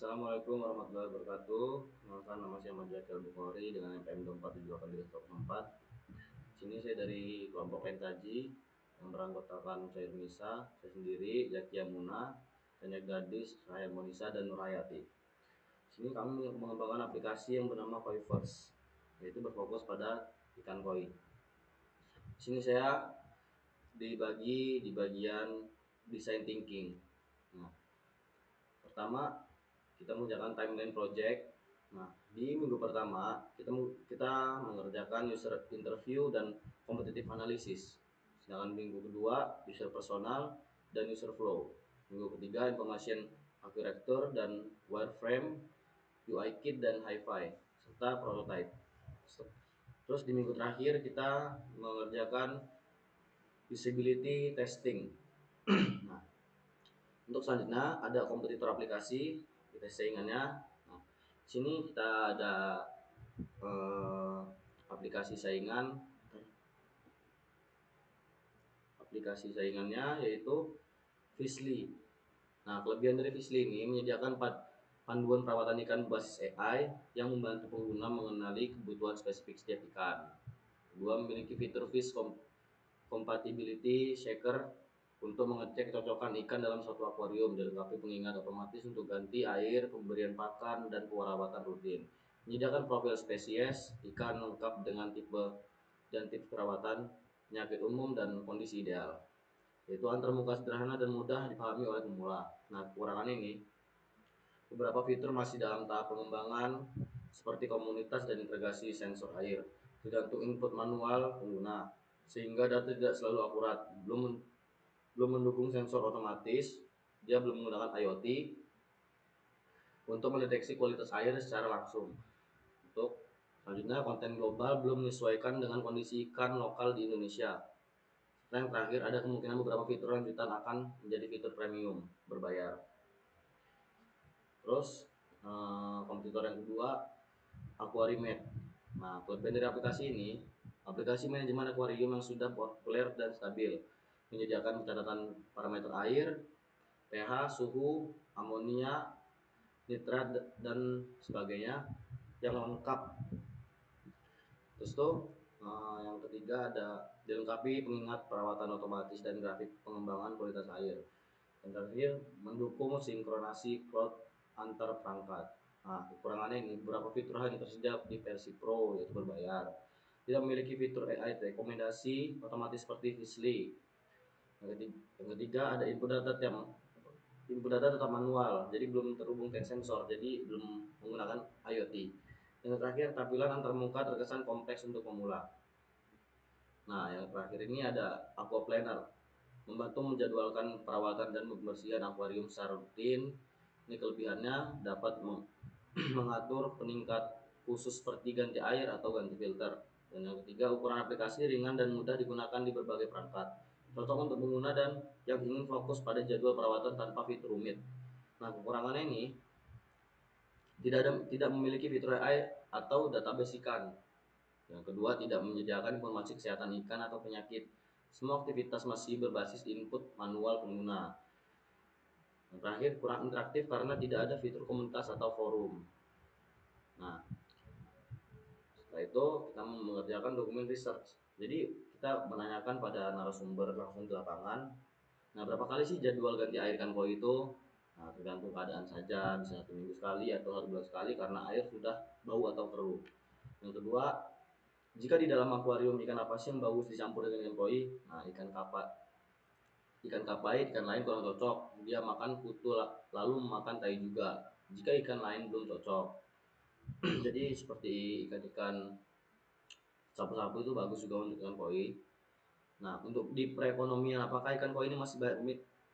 Assalamualaikum warahmatullahi wabarakatuh. Kenalkan, nama saya Majid Bukhari dengan NPM 247834. Sini saya dari kelompok Pentaji yang beranggotakan saya Nisa, saya sendiri, Zaki Amuna, Tanya Gadis, Raya Monisa, dan Nurhayati. Sini kami mengembangkan aplikasi yang bernama Koiverse, yaitu berfokus pada ikan koi. Sini saya dibagi di bagian design thinking. Nah, pertama kita mengerjakan timeline project. Nah, di minggu pertama kita mengerjakan user interview dan competitive analysis. Sedangkan minggu kedua user personal dan user flow. Minggu ketiga information architecture dan wireframe, UI kit dan hi-fi serta prototype. Terus di minggu terakhir kita mengerjakan usability testing. Nah, untuk selanjutnya ada kompetitor aplikasi, kita saingannya. Nah, sini kita ada aplikasi saingannya yaitu Fishly. Nah, kelebihan dari Fishly ini menyediakan panduan perawatan ikan berbasis AI yang membantu pengguna mengenali kebutuhan spesifik setiap ikan. Kedua, memiliki fitur fish compatibility checker untuk mengecek kecocokan ikan dalam satu akuarium, dilengkapi pengingat otomatis untuk ganti air, pemberian pakan, dan perawatan rutin. Menyediakan profil spesies ikan lengkap dengan tipe dan tips perawatan, penyakit umum, dan kondisi ideal. Yaitu antarmuka sederhana dan mudah dipahami oleh pemula. Nah, kekurangan ini, beberapa fitur masih dalam tahap pengembangan seperti komunitas dan integrasi sensor air, tergantung input manual pengguna, sehingga data tidak selalu akurat. Belum mendukung sensor otomatis, dia belum menggunakan IoT untuk mendeteksi kualitas air secara langsung. Untuk selanjutnya, konten global belum menyesuaikan dengan kondisi ikan lokal di Indonesia. Dan yang terakhir, ada kemungkinan beberapa fitur lanjutan akan menjadi fitur premium berbayar. Terus kompetitor yang kedua, Aquarimed. Nah, kelebihan dari aplikasi ini, aplikasi manajemen akuarium yang sudah populer dan stabil, menyediakan catatan parameter air, pH, suhu, amonia, nitrat, dan sebagainya yang lengkap. Terus tuh yang ketiga ada dilengkapi pengingat perawatan otomatis dan grafik pengembangan kualitas air. Yang terakhir, mendukung sinkronasi cloud antar perangkat. Nah, kekurangannya ini beberapa fitur hanya tersedia di versi Pro, yaitu berbayar. Tidak memiliki fitur AI rekomendasi otomatis seperti Fishly. Yang ketiga ada input data tetap manual, jadi belum terhubung ke sensor, jadi belum menggunakan IoT. Yang terakhir, tampilan antarmuka terkesan kompleks untuk pemula. Nah, yang terakhir ini ada Aqua Planner, membantu menjadwalkan perawatan dan pembersihan akuarium secara rutin. Ini kelebihannya dapat mengatur peningkat khusus seperti ganti air atau ganti filter. Dan yang ketiga, ukuran aplikasi ringan dan mudah digunakan di berbagai perangkat, cocok untuk pengguna dan yang ingin fokus pada jadwal perawatan tanpa fitur rumit. Nah, kekurangannya ini tidak memiliki fitur AI atau database ikan. Yang kedua, tidak menyediakan informasi kesehatan ikan atau penyakit. Semua aktivitas masih berbasis input manual pengguna. Yang terakhir, kurang interaktif karena tidak ada fitur komunitas atau forum. Nah, setelah itu kita mengerjakan dokumen research. Jadi kita menanyakan pada narasumber langsung di lapangan. Nah, berapa kali sih jadwal ganti air ikan koi itu? Nah, tergantung keadaan saja, bisa 1 minggu sekali atau 1 bulan sekali karena air sudah bau atau keruh. Yang kedua, jika di dalam akuarium ikan apa sih yang bagus dicampur dengan ikan koi? Nah, ikan kapai, ikan lain kurang cocok, dia makan kutu lalu memakan tai juga. Jika ikan lain belum cocok. Jadi seperti ikan-ikan sapu-sapu itu bagus juga untuk ikan koi. Nah, untuk di perekonomian, apakah ikan koi ini masih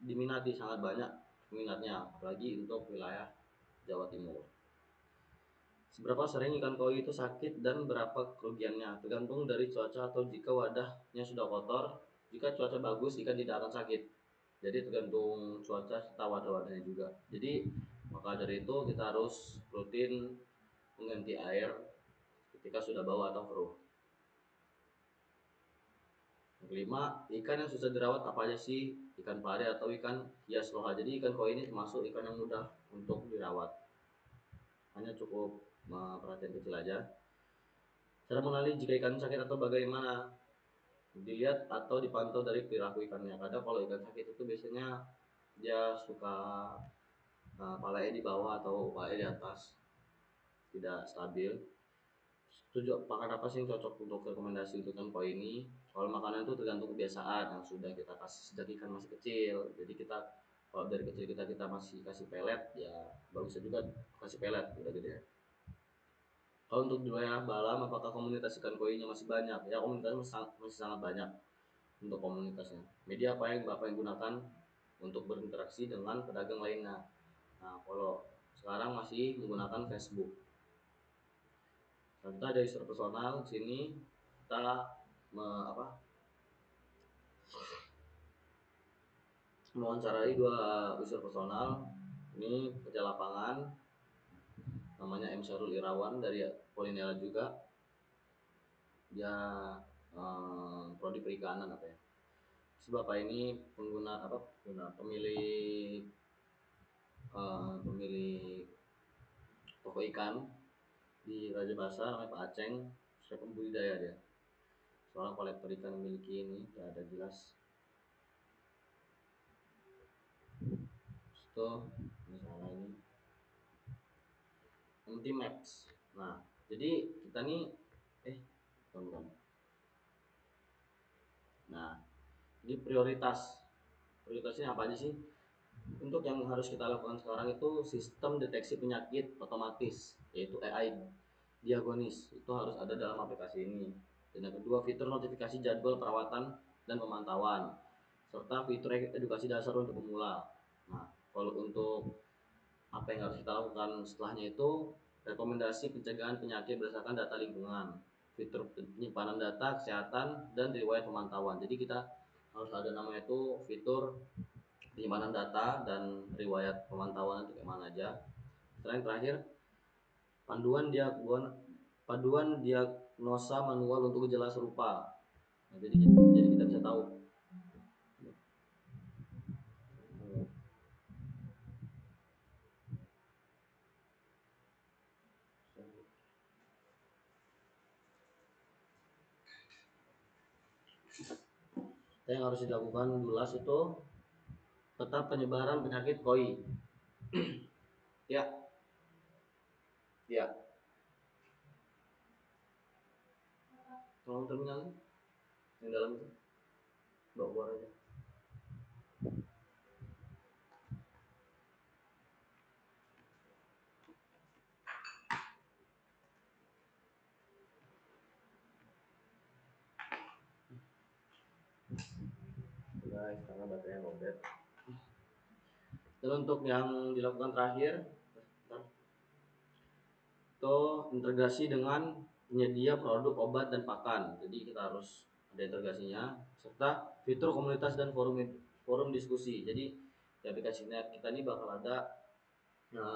diminati? Sangat banyak peminatnya, apalagi untuk wilayah Jawa Timur. Seberapa sering ikan koi itu sakit dan berapa kerugiannya? Tergantung dari cuaca atau jika wadahnya sudah kotor. Jika cuaca bagus, ikan tidak akan sakit. Jadi tergantung cuaca serta wadah-wadahnya juga. Jadi maka dari itu kita harus rutin mengganti air ketika sudah bau atau keruh. Yang kelima, ikan yang susah dirawat apa aja sih? Ikan pari atau ikan hias loha. Jadi ikan koi ini termasuk ikan yang mudah untuk dirawat. hanya cukup perhatian kecil aja. Cara mengenali jika ikan sakit atau bagaimana, dilihat atau dipantau dari perilaku ikannya. Kadang kalau ikan sakit itu biasanya dia suka palanya di bawah atau palanya di atas, tidak stabil. Tujuh makan apa sih yang cocok untuk rekomendasi untuk ikan koi ini? Kalau makanan itu tergantung kebiasaan yang sudah kita kasih sejak ikan masih kecil. Jadi kita kalau dari kecil kita masih kasih pelet, ya bagusnya juga kasih pelet udah gede. Kalau untuk di wilayah Balam, apakah komunitas ikan koinya masih banyak? Ya, komunitasnya masih sangat banyak untuk komunitasnya. Media apa yang Bapak yang gunakan untuk berinteraksi dengan pedagang lainnya? Nah, kalau sekarang masih menggunakan Facebook. Nah, kita ada user personal di sini, kita mewawancarai dua user personal. Ini kerja lapangan, namanya M. Syarul Irawan dari Polinela juga. Dia prodi perikanan apa ya. Si bapak ini pengguna pemilik toko ikan di Raja Basa, namanya Pak Aceng. Saya pembudidaya dia, seorang kolektor ikan memiliki ini ya ada jelas itu misalnya ini MT Max. Nah, jadi kita nih bukan. Nah, ini prioritasnya apa aja sih? Untuk yang harus kita lakukan sekarang itu sistem deteksi penyakit otomatis, yaitu AI diagonis, itu harus ada dalam aplikasi ini. Dan yang kedua, fitur notifikasi jadwal perawatan dan pemantauan, serta fitur edukasi dasar untuk pemula. Nah, kalau untuk apa yang harus kita lakukan setelahnya itu rekomendasi pencegahan penyakit berdasarkan data lingkungan, fitur penyimpanan data kesehatan dan riwayat pemantauan. Jadi kita harus ada namanya itu fitur penyimpanan data dan riwayat pemantauan untuk yang mana aja. Terakhir paduan diagnosa manual untuk gejala serupa. Nah, jadi kita bisa tahu. Yang harus dilakukan dulas itu tetap penyebaran penyakit koi. Ya, ya. Tolong terminal yang dalam itu bawa keluar aja. Guys, karena baterainya lowbat. Dan untuk yang dilakukan terakhir itu integrasi dengan penyedia produk obat dan pakan. Jadi kita harus ada integrasinya, serta fitur komunitas dan forum diskusi. Jadi di aplikasi kita ini bakal ada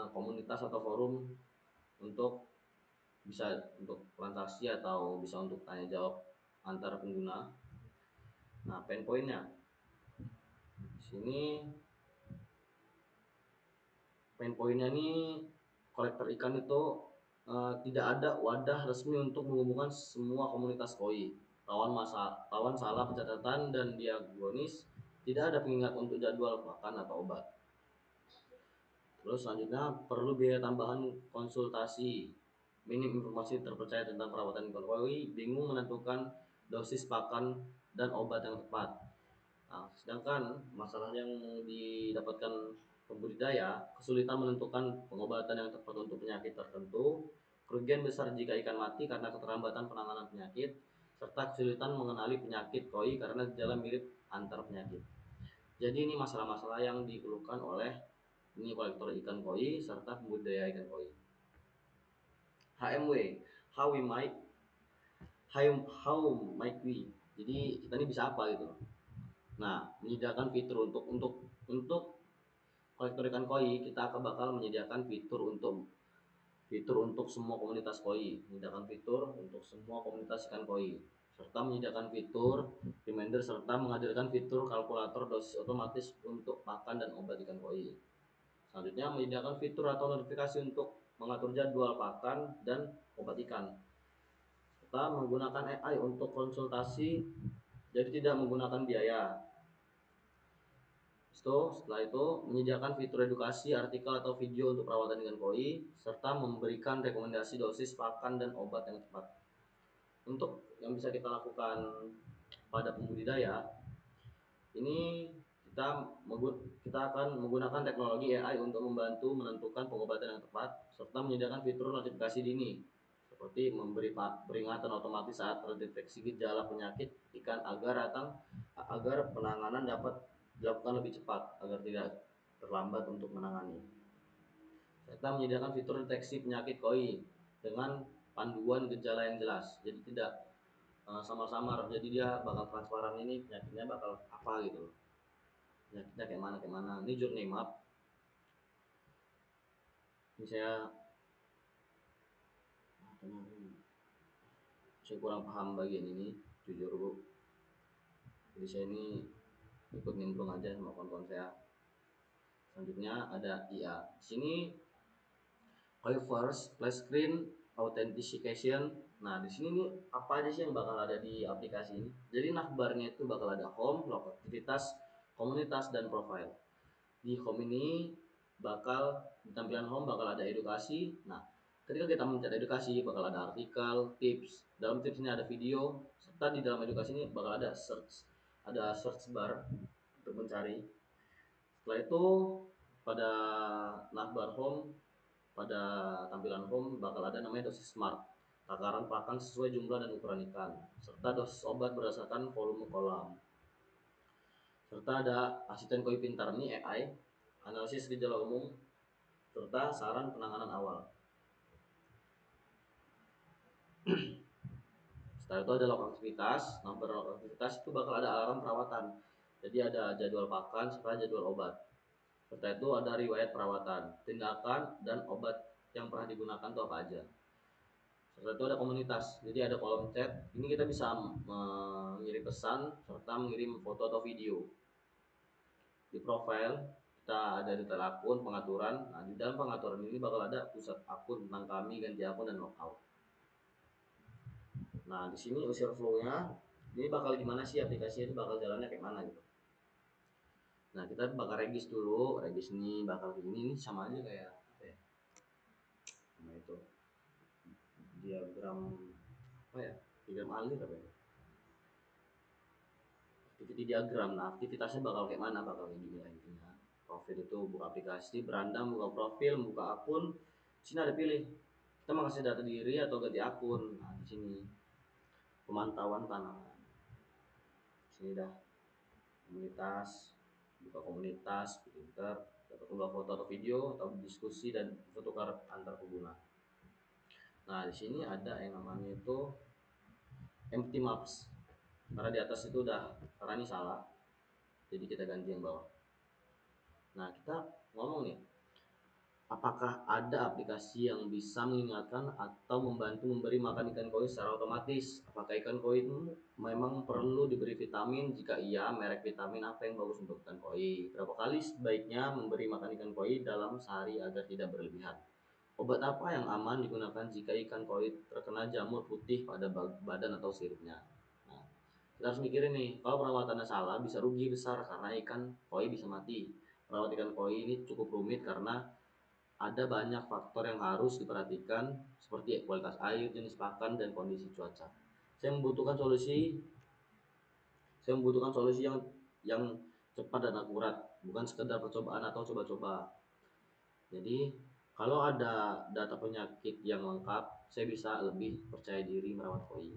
komunitas atau forum untuk bisa untuk transaksi atau bisa untuk tanya jawab antar pengguna. Nah, pain pointnya di sini, pain pointnya nih kolektor ikan itu tidak ada wadah resmi untuk menghubungkan semua komunitas koi. Rawan salah pencatatan dan diagonis, tidak ada pengingat untuk jadwal makan atau obat. Terus selanjutnya perlu biaya tambahan konsultasi, minim informasi terpercaya tentang perawatan ikan koi, bingung menentukan dosis pakan dan obat yang tepat. Nah, sedangkan masalah yang didapatkan pembudidaya, kesulitan menentukan pengobatan yang tepat untuk penyakit tertentu, kerugian besar jika ikan mati karena keterlambatan penanganan penyakit, serta kesulitan mengenali penyakit koi karena gejala mirip antar penyakit. Jadi ini masalah-masalah yang dikeluhkan oleh ini kolektor ikan koi serta pembudidaya ikan koi. HMW, how might we. Jadi kita ini bisa apa gitu. Nah, menyediakan fitur untuk kolektor ikan koi, kita akan bakal menyediakan fitur untuk semua komunitas koi, menyediakan fitur untuk semua komunitas ikan koi, serta menyediakan fitur reminder serta menghadirkan fitur kalkulator dosis otomatis untuk pakan dan obat ikan koi. Selanjutnya menyediakan fitur atau notifikasi untuk mengatur jadwal pakan dan obat ikan. Serta menggunakan AI untuk konsultasi, jadi tidak menggunakan biaya. Setelah itu menyediakan fitur edukasi, artikel atau video untuk perawatan ikan koi, serta memberikan rekomendasi dosis pakan dan obat yang tepat. Untuk yang bisa kita lakukan pada pembudidaya, ini kita akan menggunakan teknologi AI untuk membantu menentukan pengobatan yang tepat, serta menyediakan fitur notifikasi dini, seperti memberi peringatan otomatis saat terdeteksi gejala penyakit ikan agar penanganan dapat dilakukan lebih cepat agar tidak terlambat untuk menangani. Serta menyediakan fitur deteksi penyakit koi dengan panduan gejala yang jelas, jadi tidak samar-samar, jadi dia bakal transparan ini penyakitnya bakal apa gitu, penyakitnya kayak mana. Ini journey map. Ini saya kurang paham bagian ini, jujur bu. Jadi saya ini ikut nimbrung aja sama kawan-kawan saya. Selanjutnya ada IA. Di sini Koi first, flash screen, authentication. Nah, di sini nih apa aja sih yang bakal ada di aplikasi ini? Jadi navbarnya itu bakal ada home, log aktivitas, komunitas, dan profile. Di home ini di tampilan home bakal ada edukasi. Nah, ketika kita mencari edukasi bakal ada artikel, tips. Dalam tips ini ada video, serta di dalam edukasi ini bakal ada search bar untuk mencari. Setelah itu pada navbar home, pada tampilan home bakal ada namanya dosis smart, takaran pakan sesuai jumlah dan ukuran ikan, serta dosis obat berdasarkan volume kolam. Serta ada asisten koi pintar, ini AI, analisis gejala umum, serta saran penanganan awal. Setelah itu ada log aktivitas. Nah, berlog aktivitas itu bakal ada alarm perawatan. Jadi ada jadwal pakan serta jadwal obat. Setelah itu ada riwayat perawatan, tindakan, dan obat yang pernah digunakan itu apa aja. Setelah itu ada komunitas. Jadi ada kolom chat. Ini kita bisa mengirim pesan serta mengirim foto atau video. Di profile kita ada detail akun, pengaturan. Nah, di dalam pengaturan ini bakal ada pusat akun, tentang kami, ganti akun, dan logout. Nah, di sini user flow-nya ini bakal gimana sih, aplikasi ini bakal jalannya kayak mana gitu. Nah, kita bakal regis dulu. Regis ini bakal ini sama aja kayak apa ya? Nah, itu diagram apa ya? Diagram alir apa ya? Activity diagram. Nah, aktivitasnya bakal kayak mana? Bakal kayak gini lah intinya. Profil itu buka aplikasi, berandam, buka profil, buka akun. Di sini ada pilih. Kita mau kasih data diri atau ganti akun. Nah, di sini pemantauan tanaman. Di sini dah komunitas, buka komunitas, filter, dapat unggah foto atau video atau diskusi dan bertukar antar pengguna. Nah, di sini ada yang namanya itu empty maps. Karena di atas itu karena ini salah. Jadi kita ganti yang bawah. Nah, kita ngomong nih, apakah ada aplikasi yang bisa mengingatkan atau membantu memberi makan ikan koi secara otomatis? Apakah ikan koi itu memang perlu diberi vitamin? Jika iya, merek vitamin apa yang bagus untuk ikan koi? Berapa kali sebaiknya memberi makan ikan koi dalam sehari agar tidak berlebihan? Obat apa yang aman digunakan jika ikan koi terkena jamur putih pada badan atau siripnya? Nah, kita harus mikirin nih, kalau perawatannya salah bisa rugi besar karena ikan koi bisa mati. Perawat ikan koi ini cukup rumit karena ada banyak faktor yang harus diperhatikan seperti kualitas air, jenis pakan, dan kondisi cuaca. Saya membutuhkan solusi yang cepat dan akurat, bukan sekedar percobaan atau coba-coba. Jadi kalau ada data penyakit yang lengkap, saya bisa lebih percaya diri merawat koi.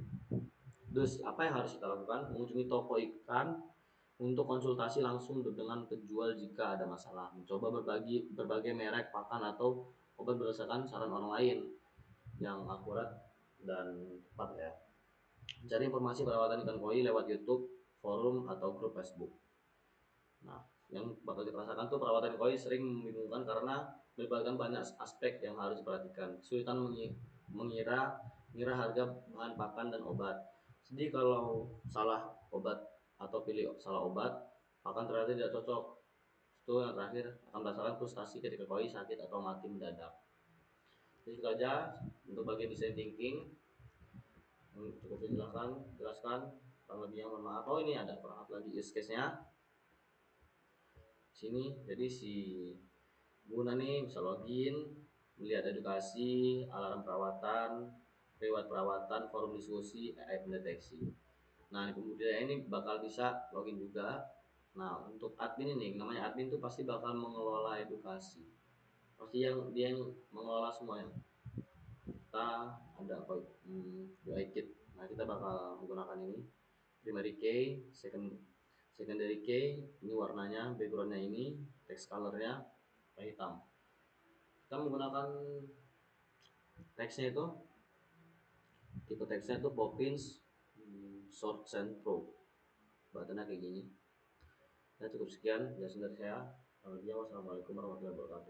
Terus apa yang harus kita lakukan? Mengunjungi toko ikan untuk konsultasi langsung dengan penjual jika ada masalah. Mencoba berbagai merek pakan atau obat berdasarkan saran orang lain yang akurat dan tepat ya. Cari informasi perawatan ikan koi lewat YouTube, forum, atau grup Facebook. Nah, yang bakal dirasakan tuh perawatan koi sering membingungkan karena melibatkan banyak aspek yang harus diperhatikan. Kesulitan mengira harga bahan pakan dan obat. Jadi kalau salah obat atau pilih salah obat, pakan ternyata tidak cocok. Itu yang terakhir akan merasakan frustasi ketika koi sakit atau mati mendadak. Jadi itu aja untuk bagian design thinking. Cukup saya jelaskan kurang lebihnya, mohon maaf. Oh, ini ada perangkat lagi use case nya sini. Jadi si pengguna nih bisa login, melihat edukasi, alarm perawatan, reward perawatan, forum diskusi, AI pendeteksi. Nah, kemudian ini bakal bisa login juga. Nah, untuk admin ini, namanya admin tuh pasti bakal mengelola edukasi. Pasti yang dia yang mengelola semuanya. Kita ada UI kit. Nah, kita bakal menggunakan ini. Primary key, secondary key, ini warnanya, backgroundnya ini, text colornya hitam. Kita menggunakan teksnya itu, tipe teksnya itu Poppins Short Send Pro. Buttonnya kayak gini. Ya, cukup sekian jelasan dari saya. Wassalamualaikum warahmatullahi wabarakatuh.